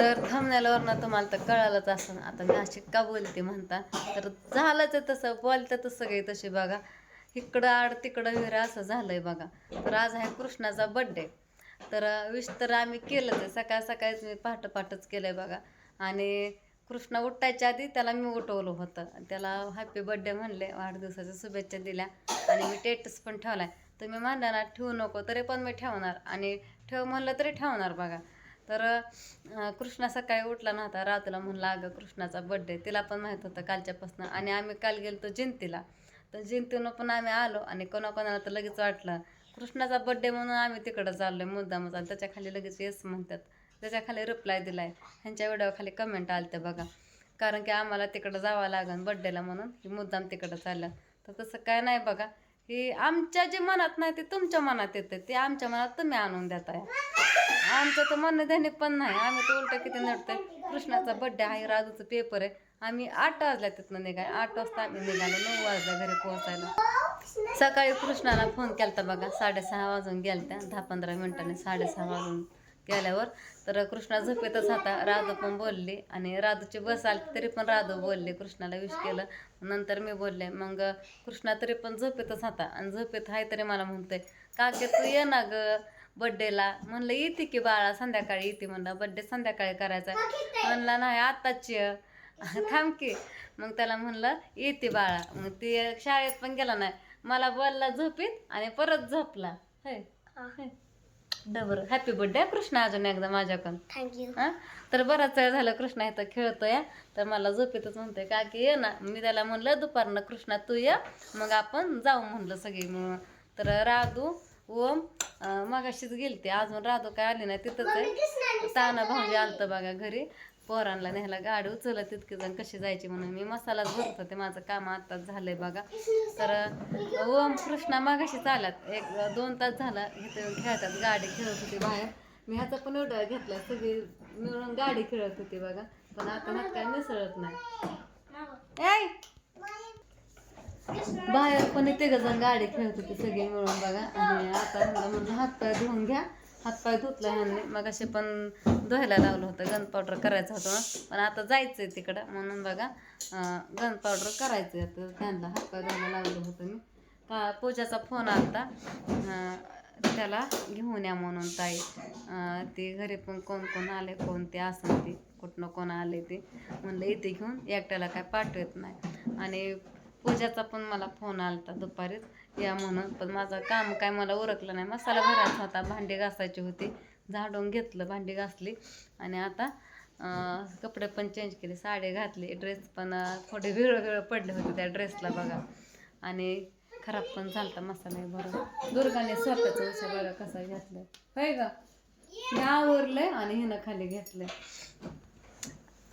तर थंबनेलवरनं तुम्हाला तर कळालंच असं आता मी अशी का बोलते म्हणता. तर झालंच आहे तसं, बोलतातच सगळे तसे बघा. इकडं आड तिकडं विहीर असं झालंय बघा. तर आज आहे कृष्णाचा बड्डे. तर विश तर आम्ही केलंच आहे. सकाळ सकाळीच मी पहाटच केलंय बघा. आणि कृष्णा उठायच्या आधी त्याला मी उठवलं होतं. त्याला हॅपी बड्डे म्हणले, वाढदिवसाच्या शुभेच्छा दिल्या आणि मी स्टेटस पण ठेवलाय. तुम्ही म्हणला ना ठेवू नको, तरी पण मी ठेवणार आणि ठेव म्हणलं तरी ठेवणार बघा. तर कृष्णा सकाळी उठला नव्हता. रातूला म्हणलं अगं कृष्णाचा बड्डे, तिला पण माहीत होतं कालच्यापासून. आणि आम्ही काल गेलो जिंतीला. तर जिंतीनं पण आम्ही आलो आणि कोणाकोणाला तर लगेच वाटलं कृष्णाचा बड्डे म्हणून आम्ही तिकडं चाललोय मुद्दामच. आणि त्याच्या खाली लगेच येस म्हणतात, त्याच्या खाली रिप्लाय दिलाय. ह्यांच्या व्हिडिओ खाली कमेंट आलते बघा. कारण की आम्हाला तिकडं जावं लागेल बड्डेला म्हणून ही मुद्दाम तिकडं चाललं. तर तसं काय नाही बघा. ही आमच्या जे मनात नाही ते तुमच्या मनात येतं, ते आमच्या मनात तुम्ही आणून देताय. आमचं तर म्हणणं देणे पण नाही. आम्ही तर उलटं किती नडतंय. कृष्णाचा बड्डे आहे, राजूचं पेपर आहे. आम्ही 8 वाजल्या तिथनं निघाय. 8 वाजता आम्ही निघालो, 9 वाजल्या घरी पोहोचायला. सकाळी कृष्णाला फोन केलता बघा, 6:30 वाजून गेलत्या. 10-15 मिनिटांनी 6:30 वाजून गेल्यावर तर कृष्णा झोपेतच होता. राधू पण बोलली आणि राधूची बस आली तरी पण राधू बोलले, कृष्णाला विश केलं. नंतर मी बोलले. मग कृष्णा तरी पण झोपेतच होता आणि झोपेत आहे तरी मला म्हणतोय काके तू ये ना ग बड्डेला. म्हणलं येते की बाळा, संध्याकाळी येते म्हणलं, बड्डे संध्याकाळी करायचा. म्हणला नाही आत्ताच थांब की. मग त्याला म्हणलं येते बाळा. मग ते शाळेत पण गेला नाही, मला बोलला झोपीत आणि परत झोपला. डबर हॅपी बर्थडे कृष्णा अजून एकदा माझ्याकडून. थँक्यू. हां तर बराच वेळ झालं कृष्णा इथं खेळतोय. तर मला झोपेतच म्हणतोय काकी ये ना. मी त्याला म्हणलं दुपारनं कृष्णा तू ये, मग आपण जाऊ म्हणलं सगळी मिळून. तर राधू ओम मगाशीच गेलते, अजून राधू काय आली नाही, तिथंच आहे. ताना भाऊजी आलतं बघा घरी पोरांना न्यायला. गाडी उचललं तितके जण कशी जायची म्हणून मी मसालाच भरत होते. माझं काम आत्ताच झालंय बघा. तर ओम कृष्णा मागाशी चालत 1-2 तास झाला इथं खेळतात. गाडी खेळत होती बाहेर. मी ह्याचा पण एवढा घेतला, सगळी मिळून गाडी खेळत होती बघा. पण आता ह्यात काय मिसळत नाही. बाहेर पण ते जण गाडी खेळत होती सगळी मिळून बघा. आणि आता म्हणजे हातपाय धुवून घ्या. हातपाय धुतला ह्यांनी. मग असे पण धुवायला लावलं होतं, गन पावडर करायचं होतं. पण आता जायचंय तिकडं म्हणून बघा गन पावडर करायचं. तर त्यांना हातपाय धुवायला लावलं होतं मी. पूजाचा फोन आलता, त्याला घेऊन या म्हणून ताई. ते घरी पण कोण कोण आले, कोण ते असं ते कुठनं कोण आले ते. म्हणलं इथे घेऊन, एकट्याला काय पाठवत नाही. आणि पूजाचा पण मला फोन आलता दुपारीच या म्हणून. पण माझं काम काय मला उरकलं नाही. मसाला भरायचा होता, भांडी घासायची होती, झाडून घेतलं, भांडी घासली. आणि आता कपडे पण चेंज केले, साडी घातली, ड्रेस पण थोडे वेळ पडले होते त्या ड्रेसला बघा. आणि खराब पण झालता मसाला भरून. दुर्गाने स्वतःचं उशा बघा कसा घेतलाय होय का. मी आवरलंय आणि हिनं खाली घेतलंय.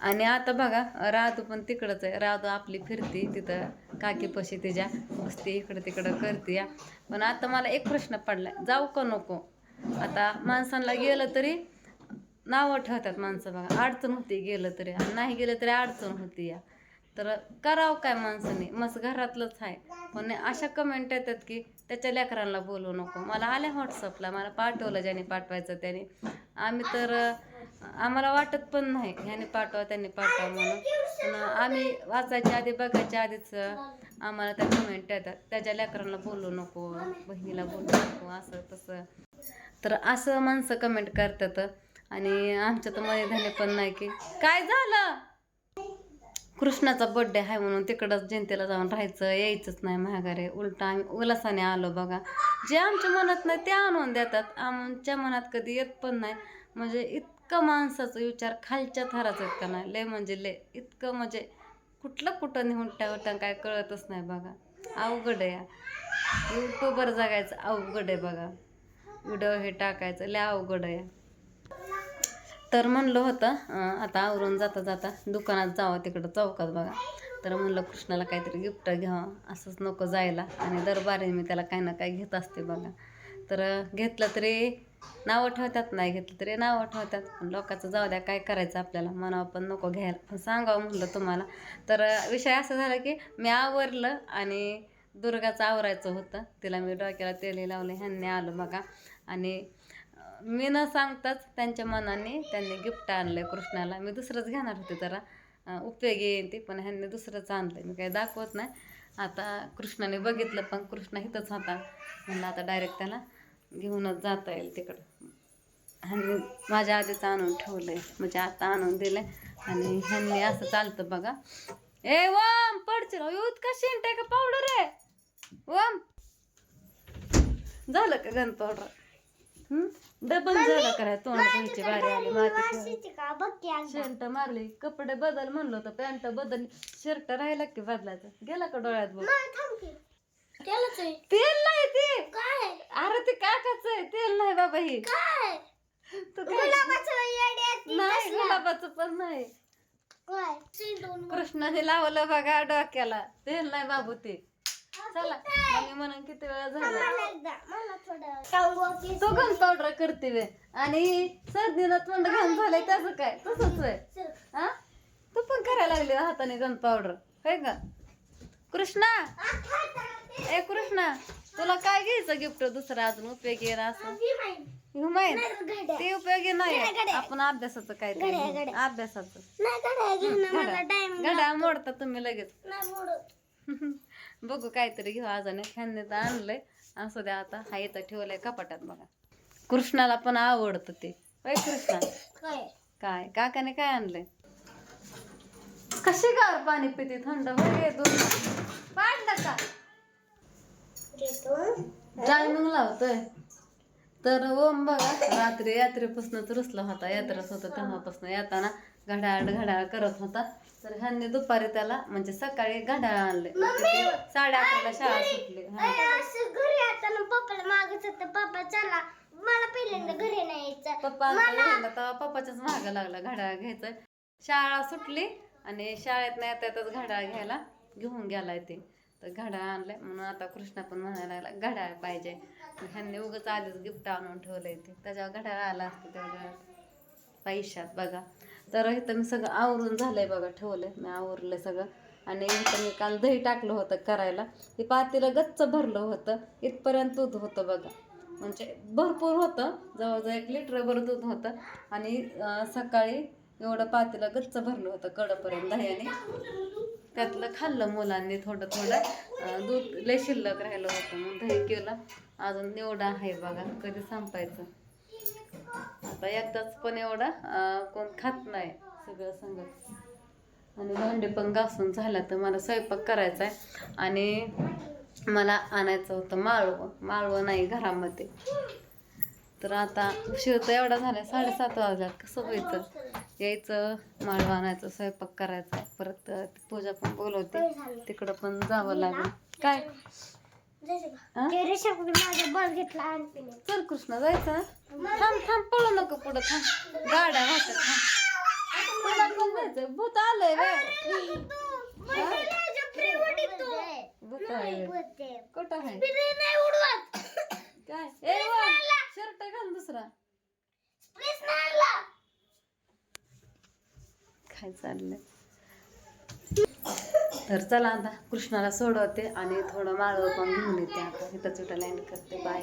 आणि आता बघा राधू पण तिकडंच आहे. राधू आपली फिरती तिथं काकीपाशी तिच्या, बसते इकडं तिकडं करते या. पण आता मला एक प्रश्न पडलाय, जाऊ का नको. आता माणसांना गेलं तरी नावं ठेवतात माणसं बघा. अडचण होती गेलं तरी, आणि नाही गेलं तरी अडचण होती या. तर करावं काय माणसाने, मस्त घरातलंच आहे. पण अशा कमेंट येतात की त्याच्या लेकरांना बोलू नको. मला आल्या व्हॉट्सअपला, मला पाठवलं ज्याने पाठवायचं त्याने. आम्ही तर आम्हाला वाटत पण नाही ह्याने पाठवा त्यांनी पाठवा म्हणून. पण आम्ही वाचायच्या आधी बघायच्या आधीच आम्हाला त्या कमेंट येतात त्याच्या लेकरांना बोलू नको, बहिणीला बोलू नको, असं तसं. तर असं माणसं कमेंट करतात. आणि आमच्या तर मध्ये पण नाही की काय झालं. कृष्णाचा बड्डे आहे म्हणून तिकडंच जयंतीला जाऊन राहायचं, यायचंच नाही माघारी. उलटा आम्ही उल्हासाने आलो बघा. जे आमच्या मनात नाही ते आणून देतात, आमच्या मनात कधी येत पण नाही. म्हणजे इतकं माणसाचा विचार खालच्या थराचं इतका नाही, लय म्हणजे लय इतकं म्हणजे कुठं नेऊन ठेवता काय कळतच नाही बघा. अवघड आहे. यूट्यूबवर जगायचं अवघड आहे बघा. व्हिडिओ हे टाकायचं लय अवघड आहे. तर म्हणलं होतं आता आवरून जाता जाता दुकानात जावं तिकडं चौकात बघा. तर म्हणलं कृष्णाला काहीतरी गिफ्ट घ्यावं, असंच नको जायला. आणि दरबारी मी त्याला काही ना काही घेत असते बघा. तर घेतलं तरी नावं ठेवतात, नाही घेतलं तरी नावं ठेवतात. पण लोकांचं जाऊ द्या, काय करायचं आपल्याला, मनावं पण नको घ्यायला. पण सांगावं म्हणलं तुम्हाला. तर विषय असं झाला की मी आवरलं आणि दुर्गाचं आवरायचं होतं. तिला मी डोक्याला तेल लावलं, ह्यांनी आलं बघा. आणि मी न सांगताच त्यांच्या मनाने त्यांनी गिफ्ट आणलंय कृष्णाला. मी दुसरंच घेणार होते जरा उपयोगी येईल ते, पण ह्यांनी दुसरंच आणलंय. मी काही दाखवत नाही. आता कृष्णाने बघितलं पण कृष्णा इथंच होता, म्हणलं आता डायरेक्ट त्याला घेऊनच जाता येईल तिकडं. ह्यांनी माझ्या आधीच आणून ठेवलंय, म्हणजे आता आणून दिलंय. आणि ह्यांनी असं चालतं बघा. ए वम पडचिल इतका शेंट आहे का पावडर आहे वम. झालं का गन पावडर? डबल झालं करा तोंड धुवायची बारी आली. माती शर्ट मारली, कपडे बदल म्हणलं होतं, पॅन्ट बदल, शर्ट राहिला की बदलायचं. गेला का डोळ्यात बघ? तेल नाही ते. अरे ते काकाच आहे, तेल नाही बाबा. ही नाही, गुलाबाचं पण नाही. कृष्णाने लावलं बघा डोक्याला, तेल नाही बाबू ते. चला मम्मी म्हणून किती वेळा झाला तो गन पावडर करते वे. आणि सर्दीनं तोंड घाण झालंय त्याचं काय? तसंच आहे हा. तू पण करायला लागली हाताने गन पावडर काय का कृष्णा? ए कृष्णा, तुला काय घ्यायचं गिफ्ट दुसरं अजून उपयोगी आहे असं? हुमायून ते उपयोगी नाही. आपण अभ्यासाचं काय ते अभ्यासाचं घड्याळ मोडता तुम्ही लगेच. बघू काहीतरी घेऊ अजून. ह्यांनी तर आणलंय, असं द्या आता. हा इथं ठेवलंय कपाटात बघा. कृष्णाला पण आवडतं ते. होय कृष्णा? काय काकाने काय आणलंय? कशी गार पाणी पिते थंड होय. दूध पाडलं का? टायमिंग लावतोय. तर ओम बघा यात्रेपासूनच रुसला होता. यात्राच होता तेव्हापासून येताना घड्याळ करत होता. तर ह्यांनी दुपारी त्याला म्हणजे सकाळी घड्याळ आणले. 11:30ला शाळा सुटली. पप्पा पप्पाच्याच मागं लागला घड्याळ घ्यायचं. शाळा सुटली आणि शाळेत नाही येताच घड्याळ घ्यायला घेऊन गेलाय ते. तर घड्याळ आणलंय म्हणून आता कृष्णा पण म्हणायला लागला घड्याळ पाहिजे. ह्यांनी उगाच आधीच गिफ्ट आणून ठेवलंय ते. त्याच्यावर घड्याळ आला असतं तेवढ्या पैशात बघा. तर इथं मी सगळं आवरून झालंय बघा, ठेवलंय मी आवरलं सगळं. आणि इथं मी काल दही टाकलं होतं करायला. ते पातेलं गच्च भरलं होतं, इथपर्यंत दूध होतं बघा. म्हणजे भरपूर होतं, जवळजवळ 1 लिटरभर दूध होतं. आणि सकाळी एवढं पातेलं गच्च भरलं होतं कडपर्यंत दह्याने. त्यातलं खाल्लं मुलांनी थोडं दूध लय शिल्लक राहिलं होतं, मग दही केलं. अजून एवढं आहे बघा, कधी संपायचं आता. एकदाच पण एवढा कोण खात नाही सगळं संगत. आणि भांडे पण घासून झाला. तर मला स्वयंपाक करायचा आहे. आणि मला आणायचं होतं माळवं नाही घरामध्ये. तर आता उशीर तर एवढा झाला, 7:30 वाजल्यात. कसं व्हायचं? यायचं, माळवं आणायचं, स्वयंपाक करायचा. परत पूजा पण बोलवते, तिकडं पण जावं लागेल. काय चल कृष्णा जायचं. थांब पळू नको पुढं. थांब गाड्या वाटत. थांब जायचं. भूत आलंय कुठं आहे काय? शर्ट घाल दुसरा. काय चाललंय? तर चला आता कृष्णाला सोडवते आणि थोडं माळव पण घेऊन येते. आता इथं लँड करते. बाय.